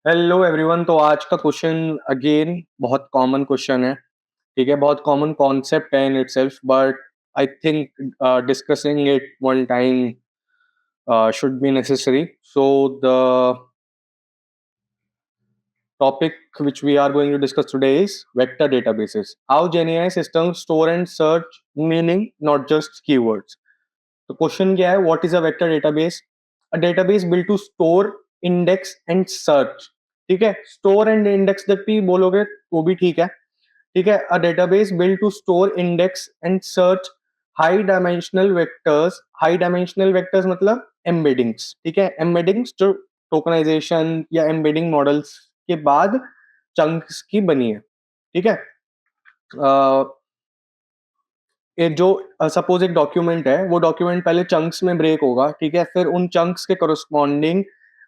Hello everyone. तो आज का क्वेश्चन अगेन बहुत कॉमन क्वेश्चन है। ठीक है, बहुत कॉमन कॉन्सेप्ट है in itself, but I think discussing it one time should be necessary. So the topic which we are going to discuss today is vector databases. How GenAI systems store and search meaning, not just keywords. तो question क्या है? What is a vector database? A database build to store, index and search. ठीक है, store and index तक भी बोलोगे वो भी ठीक है। ठीक है, a database build to store, index and search high dimensional vectors. High dimensional vectors मतलब एम्बेडिंग्स। ठीक है, एम्बेडिंग्स जो टोकनाइजेशन या एम्बेडिंग मॉडल्स के बाद चंक्स की बनी है। ठीक है, ये जो सपोज एक डॉक्यूमेंट है, वो डॉक्यूमेंट पहले चंक्स में ब्रेक होगा। ठीक है, फिर उन चंक्स के कोरस्पॉन्डिंग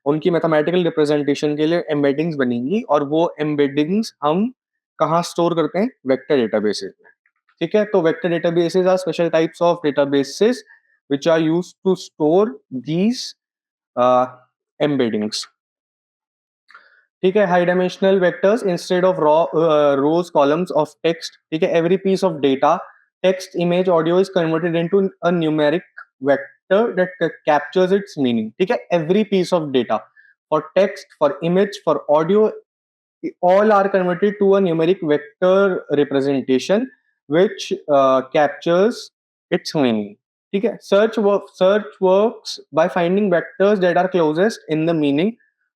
उनकी मैथमेटिकल रिप्रेजेंटेशन के लिए एम्बेडिंग्स बनेंगी, और वो एम्बेडिंग्स हम कहाँ स्टोर करते हैं? वेक्टर डेटाबेसेस में। ठीक है, तो vector databases are special types of databases which are used to store these embeddings. ठीक है, high dimensional vectors instead of raw rows columns of text. ठीक है, every piece of data, text, image, audio is converted into a numeric vector that captures its meaning. ठीक है, every piece of data, for text, for image, for audio, all are converted to a numeric vector representation which captures its meaning. ठीक है, search works by finding vectors that are closest in the meaning,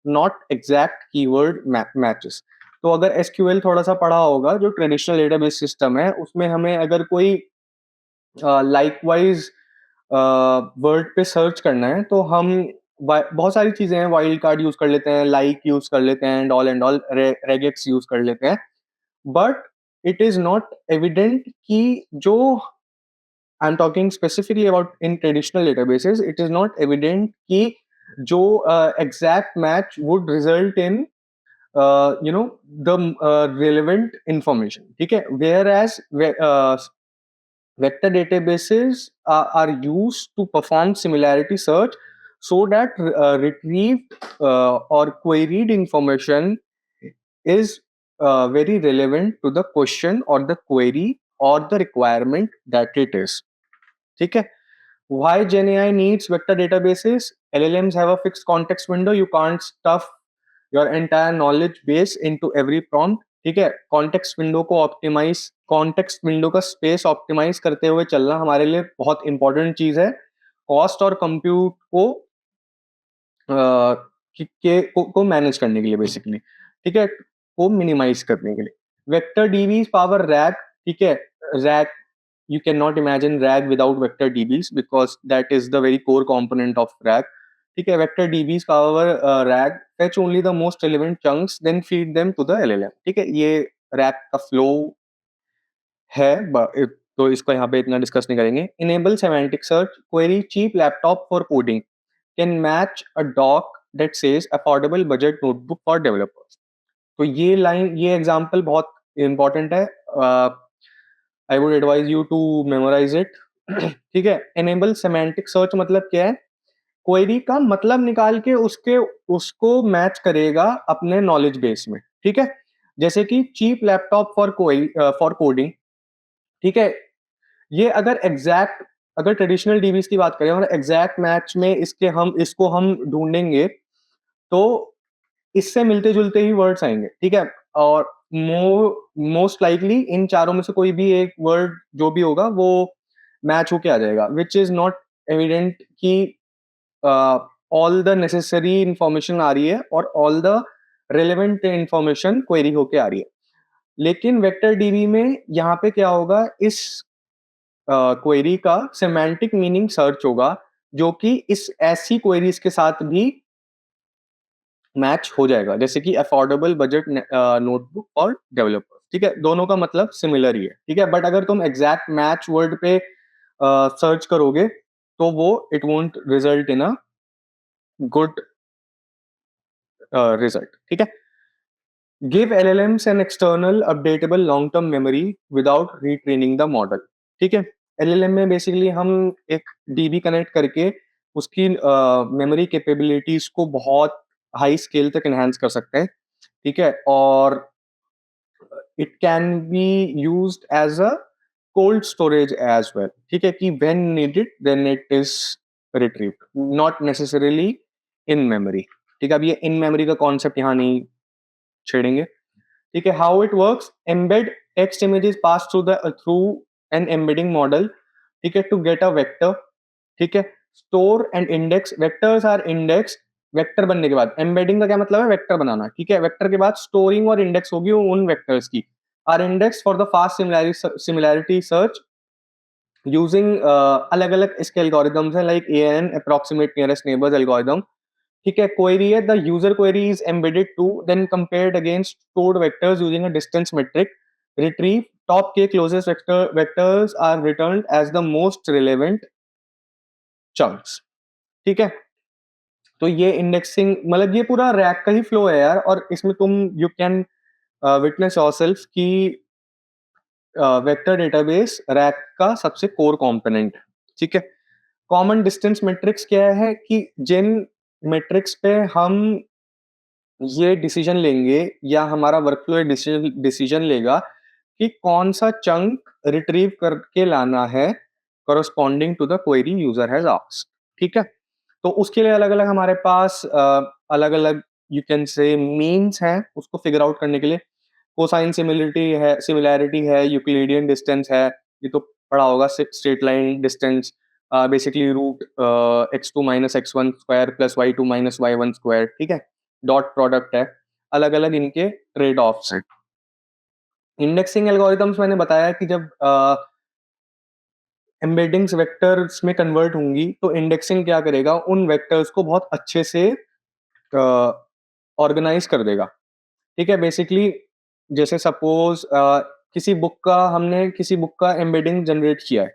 not exact keyword matches. तो अगर SQL थोड़ा सा पढ़ा होगा, जो traditional database system है, उसमें हमें अगर कोई लाइकवाइज वर्ड पे सर्च करना है तो हम बहुत सारी चीजें हैं, वाइल्ड कार्ड यूज कर लेते हैं, लाइक यूज कर लेते हैं, एंड ऑल रेगेक्स यूज कर लेते हैं। But it is not evident कि जो I am talking specifically about in traditional databases, it is not evident कि जो exact match would result in you know the relevant information. ठीक है, whereas vector databases are used to perform similarity search, so that retrieved or queried information is very relevant to the question or the query or the requirement that it is. ठीक है, why GenAI needs vector databases? LLMs have a fixed context window. You can't stuff your entire knowledge base into every prompt. ठीक है, context window को optimise, context window का space optimise करते हुए चलना हमारे लिए बहुत इंपॉर्टेंट चीज है, कॉस्ट और कंप्यूट को मैनेज करने के लिए बेसिकली। ठीक है, को मिनिमाइज करने के लिए। Vector DBs power RAG. ठीक है, RAG, you cannot imagine RAG without vector DBs because that is the very core component of RAG. ठीक है, vector DBs power RAG, fetch only the most relevant chunks, then feed them to the LLM. ठीक है, ये RAG का flow है, तो इसको यहाँ पे इतना डिस्कस नहीं करेंगे। Enable semantic search, query cheap laptop for coding, can match a doc that says affordable budget notebook for developers. तो ये लाइन, ये एग्जांपल बहुत इंपॉर्टेंट है। I would advise you to memorise it. ठीक है, एनेबल सेमेंटिक सर्च मतलब क्या है? क्वेरी का मतलब निकाल के उसको मैच करेगा अपने नॉलेज बेस में। ठीक है, जैसे कि चीप लैपटॉप फॉर कोडिंग। ठीक है, ये अगर ट्रेडिशनल डीबीज की बात करें और एग्जैक्ट मैच में इसको हम ढूंढेंगे, तो इससे मिलते जुलते ही वर्ड्स आएंगे। ठीक है, और मोस्ट लाइकली इन चारों में से कोई भी एक वर्ड जो भी होगा वो मैच होके आ जाएगा, विच इज नॉट एविडेंट कि ऑल द नेसेसरी इंफॉर्मेशन आ रही है और all the relevant information query होके आ रही है। लेकिन वेक्टर डीबी में यहाँ पे क्या होगा? इस क्वेरी का सेमेंटिक मीनिंग सर्च होगा, जो कि इस ऐसी क्वेरीज के साथ भी मैच हो जाएगा, जैसे कि अफोर्डेबल बजट नोटबुक और डेवलपर। ठीक है, दोनों का मतलब सिमिलर ही है। ठीक है, बट अगर तुम एग्जैक्ट मैच वर्ड पे सर्च करोगे तो वो it won't result in a good result. ठीक है, give LLMs an external updatable long term memory without retraining the model. ठीक है, एलएलएम में बेसिकली हम एक डीबी कनेक्ट करके उसकी मेमोरी कैपेबिलिटीज को बहुत हाई स्केल तक एनहांस कर सकते हैं, ठीक है। और it can be used as a cold storage as well, ठीक है, कि when needed then it is retrieved, not necessarily in memory, ठीक है। अब ये इन मेमोरी का कॉन्सेप्ट यहाँ नहीं छेड़ेंगे, ठीक है। How it works, embed text images pass through an embedding model, ठीक है, टू गेट अ वेक्टर, ठीक है। Store and index, vectors are index, vector बनने के बाद एम्बेडिंग का क्या मतलब है, वेक्टर बनाना, ठीक है। वेक्टर के बाद स्टोरिंग और इंडेक्स होगी उन वेक्टर्स की, are index for the fast similarity search using अलग अलग इसके एल्गोरिदम्स हैं, like ANN, approximate nearest neighbours algorithm, ठीक है। क्वेरी है, the user query is embedded to then compared against stored vectors using a distance metric, retrieve top K closest vectors are returned as the most relevant chunks, ठीक है। तो ये indexing मतलब ये पूरा रैक का ही फ्लो है यार, और इसमें तुम यू कैन विटनेस योरसेल्फ कि वेक्टर डेटाबेस रैक का सबसे कोर कंपोनेंट, ठीक है। कॉमन डिस्टेंस मैट्रिक्स क्या है कि जिन मैट्रिक्स पे हम ये डिसीजन लेंगे या हमारा वर्कफ्लो डिसीजन लेगा कि कौन सा चंक रिट्रीव करके लाना है corresponding to the query user has asked, ठीक है। तो उसके लिए अलग अलग हमारे पास अलग अलग यू कैन से मीन्स हैं उसको फिगर आउट करने के लिए। कोसाइन सिमिलैरिटी है, यूक्लिडियन डिस्टेंस है, ये तो पढ़ा होगा, straight line distance, basically root x2 - x1 square plus y2 - y1 square, ठीक है। डॉट प्रोडक्ट है, अलग अलग इनके ट्रेड ऑफ्स हैं। इंडेक्सिंग एल्गोरिथम्स मैंने बताया कि जब एम्बेडिंग्स वेक्टर्स में कन्वर्ट होंगी तो इंडेक्सिंग क्या करेगा, उन वेक्टर्स को बहुत अच्छे से ऑर्गेनाइज कर देगा, ठीक है। बेसिकली जैसे सपोज किसी बुक का एम्बेडिंग जनरेट किया है,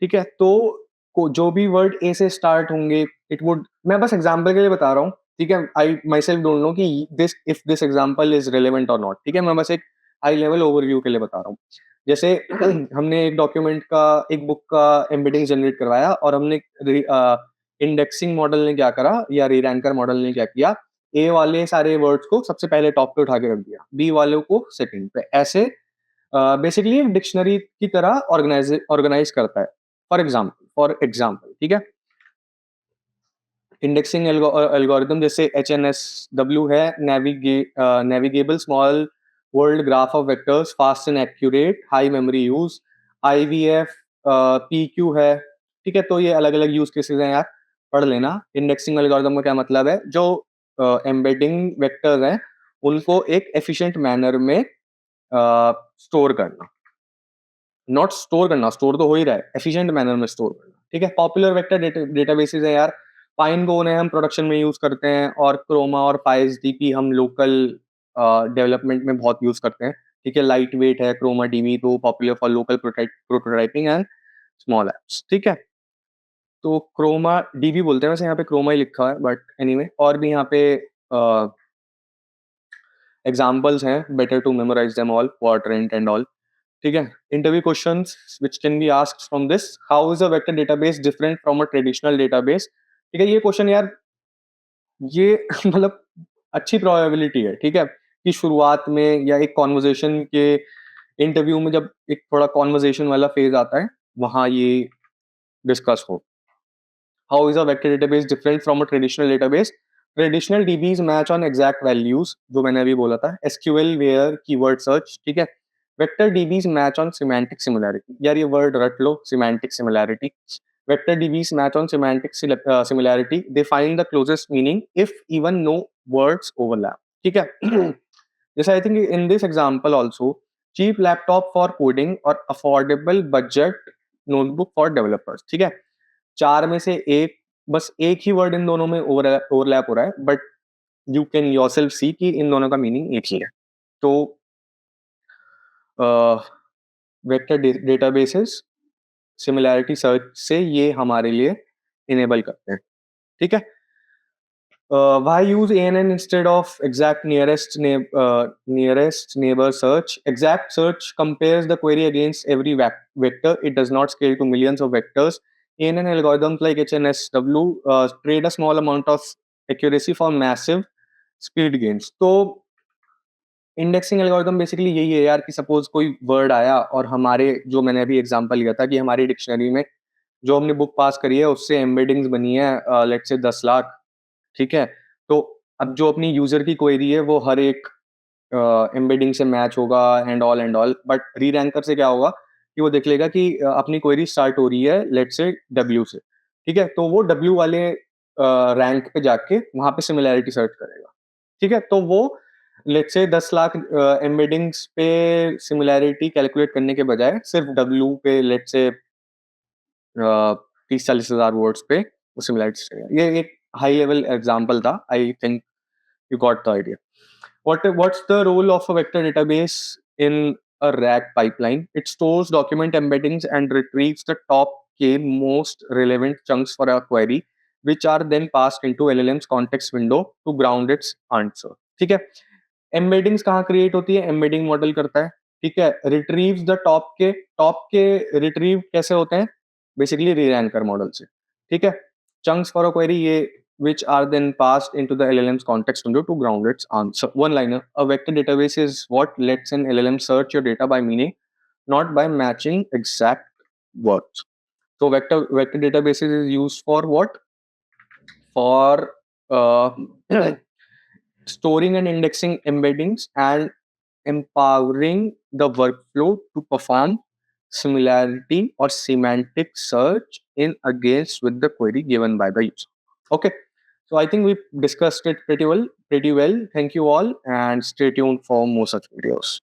ठीक है। तो जो भी वर्ड ए से स्टार्ट होंगे इट वुड, मैं बस एग्जांपल के लिए बता रहा हूँ, ठीक है। आई माई सेल्फ डोंट नो कि this if this example is relevant और नॉट, ठीक है। मैं बस एक हाई लेवल ओवरव्यू के लिए बता रहा हूँ। जैसे हमने एक डॉक्यूमेंट का, एक बुक का एम्बेडिंग जनरेट करवाया और हमने इंडेक्सिंग मॉडल ने क्या करा या रीरैंकर मॉडल ने क्या किया, ए वाले सारे वर्ड्स को सबसे पहले टॉप पे उठा के रख दिया, बी वालों को सेकंड पे, ऐसे बेसिकली डिक्शनरी की तरह ऑर्गेनाइज करता है। फॉर एग्जाम्पल, ठीक है। इंडेक्सिंग एल्गोरिदम जैसे HNSW है, navigable small world graph of vectors, fast and accurate, high memory use. IVF PQ है, ठीक है। तो ये अलग अलग यूज केसेस हैं यार, पढ़ लेना। इंडेक्सिंग एल्गोरिदम का क्या मतलब है, जो एम्बेडिंग वेक्टर्स हैं उनको एक एफिशिएंट मैनर में स्टोर करना, नॉट स्टोर करना, स्टोर तो हो ही रहा है, एफिशिएंट मैनर में स्टोर करना, ठीक है। पॉपुलर वेक्टर डेटाबेसेस है यार, पाइन गो ने हम प्रोडक्शन में यूज करते हैं, और क्रोमा और फाइज हम लोकल डेवलपमेंट में बहुत यूज करते हैं, ठीक है। लाइट वेट है क्रोमा डीबी, तो popular for local prototyping and small apps, ठीक है। तो क्रोमा डीबी बोलते हैं, वैसे यहाँ पे क्रोमा ही लिखा है, बट एनीवे और भी यहाँ पे एग्जाम्पल्स हैं, better to memorise them all, quadrant and all, ठीक है। Interview questions which can be asked from this, how is a vector database different from a traditional database, ठीक है। ये क्वेश्चन यार ये मतलब अच्छी प्रोबेबिलिटी है, ठीक है, कि शुरुआत में या एक कॉन्वर्जेशन के इंटरव्यू में जब एक थोड़ा कॉन्वर्जेशन वाला फेज आता है वहां ये डिस्कस हो। How is a vector database different from a traditional database? Traditional DBs match on exact values, जो मैंने अभी बोला था, SQL where keyword search, ठीक है। Vector DBs match on semantic similarity, यार ये word रट लो, semantic similarity. Vector DBs match on semantic similarity. They find the closest meaning if even no words overlap, ठीक है। जैसे I think in this example also, cheap laptop for coding और affordable budget notebook for developers, ठीक है। चार में से एक, बस एक ही वर्ड इन दोनों में ओवरलैप हो रहा है, बट यू कैन योरसेल्फ सी कि इन दोनों का मीनिंग एक ही है। तो वेक्टर डेटाबेसेस सिमिलैरिटी सर्च से ये हमारे लिए इनेबल करते हैं, ठीक है। Why use ANN instead of exact nearest neighbor search? Exact search compares the query against every vector. It does not scale to millions of vectors. ANN algorithms like HNSW trade a small amount of accuracy for massive speed gains. तो indexing algorithm basically यही है यार कि suppose कोई word आया और हमारे, जो मैंने अभी एग्जांपल लिया था कि हमारी डिक्शनरी में जो हमने बुक पास करी है उससे एम्बेडिंग्स बनी है लेट्स से 10 लाख, ठीक है। तो अब जो अपनी यूजर की क्वेरी है वो हर एक एम्बेडिंग से मैच होगा एंड ऑल, बट री रैंकर से क्या होगा कि वो देख लेगा कि अपनी क्वेरी स्टार्ट हो रही है लेट्स से डब्ल्यू से, ठीक है। तो वो डब्ल्यू वाले रैंक पे जाके वहां पे सिमिलैरिटी सर्च करेगा, ठीक है। तो वो लेट्स से 10 लाख एम्बेडिंग्स पे सिमिलैरिटी कैलकुलेट करने के बजाय सिर्फ डब्ल्यू पे लेट्स से 30-40 हजार वर्ड्स पे वो सिमिलैरिटी करेगा। ये एक हाई लेवल एग्जांपल था, I think you got the idea. What's the role of a vector database in a RAG pipeline? It stores document embeddings and retrieves the top k most relevant chunks for a query, which are then passed into LLM's context window to ground its answer. ठीक है। Embeddings कहाँ create होती है? Embedding model करता है, ठीक है। Retrieves the top के रिट्रीव कैसे होते हैं? बेसिकली री रैंकर मॉडल से, ठीक है। चंक्स फॉर अ क्वेरी, ये which are then passed into the LLM's context window to ground its answer. One liner: a vector database is what lets an LLM search your data by meaning, not by matching exact words. So vector databases is used for what? For uh, storing and indexing embeddings and empowering the workflow to perform similarity or semantic search in against with the query given by the user. Okay. So I think we discussed it pretty well. Thank you all, and stay tuned for more such videos.